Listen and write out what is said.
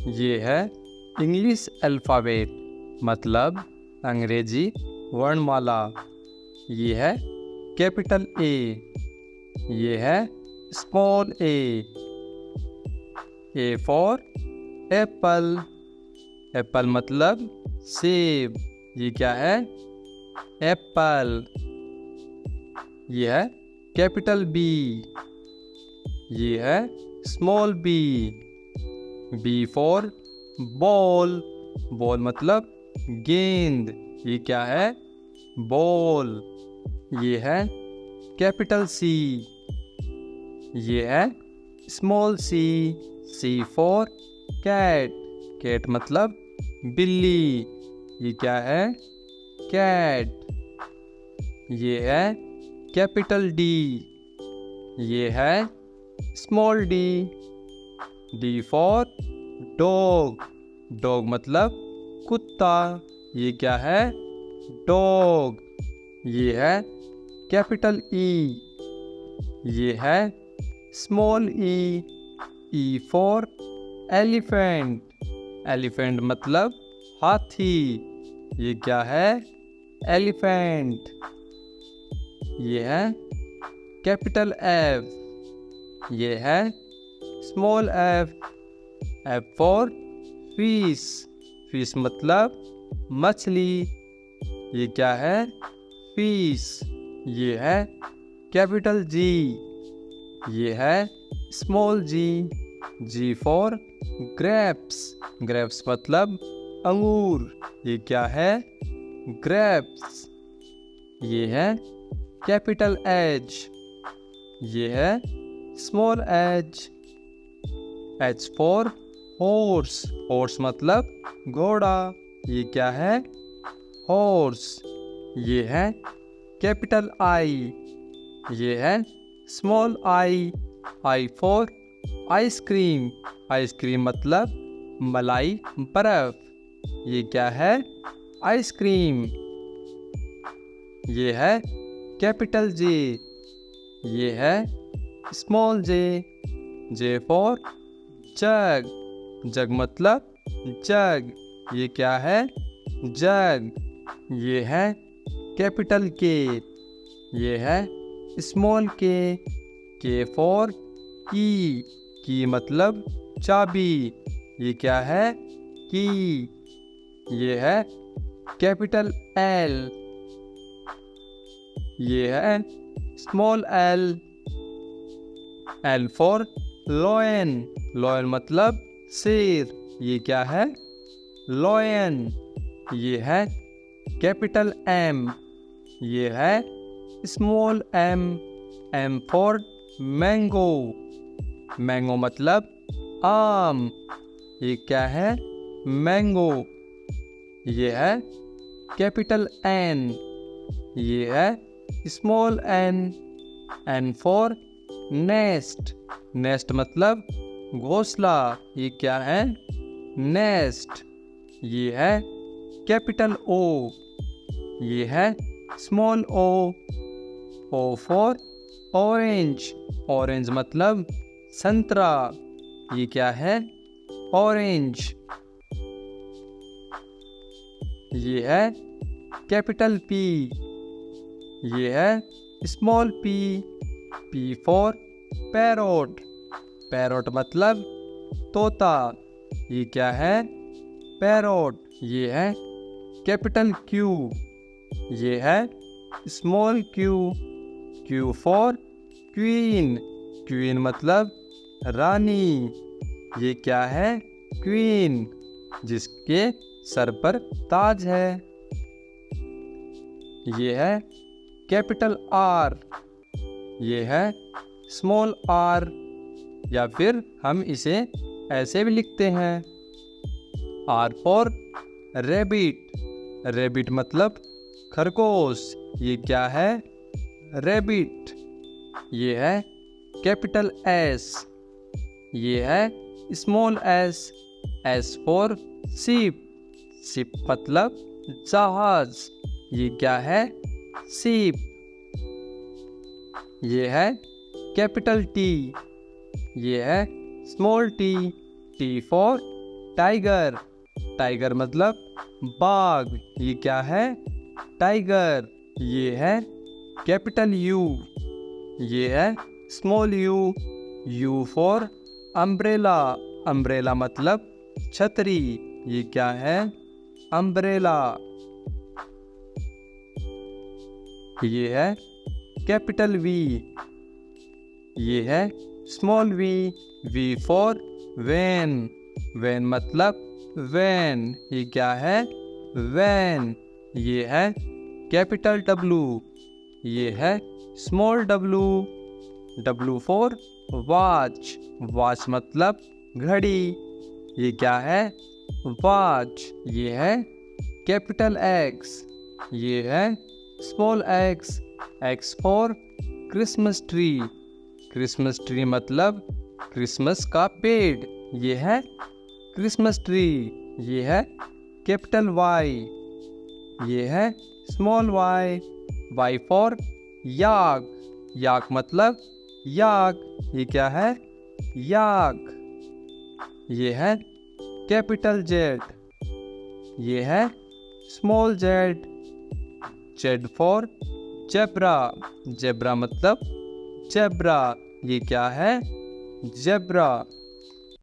ये है English alphabet, मतलब अंग्रेजी वर्णमाला। ये है कैपिटल ए। ये है small A. A for Apple. Apple मतलब सेब। ये क्या है? एप्पल। ये है कैपिटल बी। ये है small B. B for ball. Ball मतलब गेंद। ये क्या है? बॉल। ये है कैपिटल सी। ये है small C. C for cat. Cat मतलब बिल्ली। ये क्या है? कैट। ये है कैपिटल डी। ये है small D. D for dog. Dog मतलब कुत्ता। ये क्या है? डॉग। ये है कैपिटल ई। ये है small E. E for elephant. Elephant मतलब हाथी। ये क्या है? एलिफेंट। ये है कैपिटल एफ। ये है small F. F for fish. Fish मतलब मछली। ये क्या है? फिश। ये है कैपिटल जी। ये है small G. G for grapes. Grapes मतलब अंगूर। ये क्या है? ग्रेप्स। ये है कैपिटल एच। ये है small H. H for horse. Horse मतलब घोड़ा। ये क्या है? हॉर्स। ये है कैपिटल आई। ये है small I. I for ice cream. Ice cream मतलब मलाई बर्फ। ये क्या है? आइसक्रीम। ये है कैपिटल जे। ये है small J. J for jug. जग मतलब जग। ये क्या है? जग। ये है कैपिटल के। ये है स्मॉल के। के फॉर की। की मतलब चाबी। ये क्या है? की। ये है कैपिटल एल। ये है small L. L for lion. Lion मतलब शेर। ये क्या है? लॉयन। ये है कैपिटल एम। ये है small M. M for mango. Mango मतलब आम। ये क्या है? मैंगो। ये है कैपिटल एन। ये है small N. N for nest. Nest मतलब घोंसला। ये क्या है? नेस्ट। ये है कैपिटल ओ। ये है small O. O for orange. Orange मतलब संतरा। ये क्या है? ऑरेंज। ये है कैपिटल पी। ये है small P. P for parrot. Parrot मतलब तोता। ये क्या है? पैरोट। ये है कैपिटल क्यू। ये है small Q. Q for queen. Queen मतलब रानी। ये क्या है? क्वीन, जिसके सर पर ताज है। ये है कैपिटल आर। ये है स्मॉल आर, या फिर हम इसे ऐसे भी लिखते हैं, आर फॉर रैबिट। रैबिट मतलब खरगोश। ये क्या है? रैबिट। ये है कैपिटल एस। ये है small S. S for ship. Ship मतलब जहाज। ये क्या है? शिप। ये है कैपिटल टी। ये है small T. T for tiger, tiger मतलब बाघ। ये क्या है? टाइगर। ये है कैपिटल यू। ये है small you. You for umbrella, umbrella मतलब छतरी। ये क्या है? अम्ब्रेला। ये है कैपिटल वी। ये है small V. V for van, van मतलब वैन। ये क्या है? वैन। ये है कैपिटल डब्लू। ये है small W. W for watch, watch मतलब घड़ी। ये क्या है? वॉच। ये है कैपिटल एक्स। ये है small x. X for Christmas tree, Christmas tree मतलब क्रिसमस का पेड़। ये है क्रिसमस ट्री। ये है कैपिटल वाई। ये है small Y. Y for yak, yak मतलब याक। ये क्या है? याक। ये है कैपिटल जेड। ये है small Z. Z for zebra, zebra मतलब जेब्रा। ये क्या है? जेब्रा।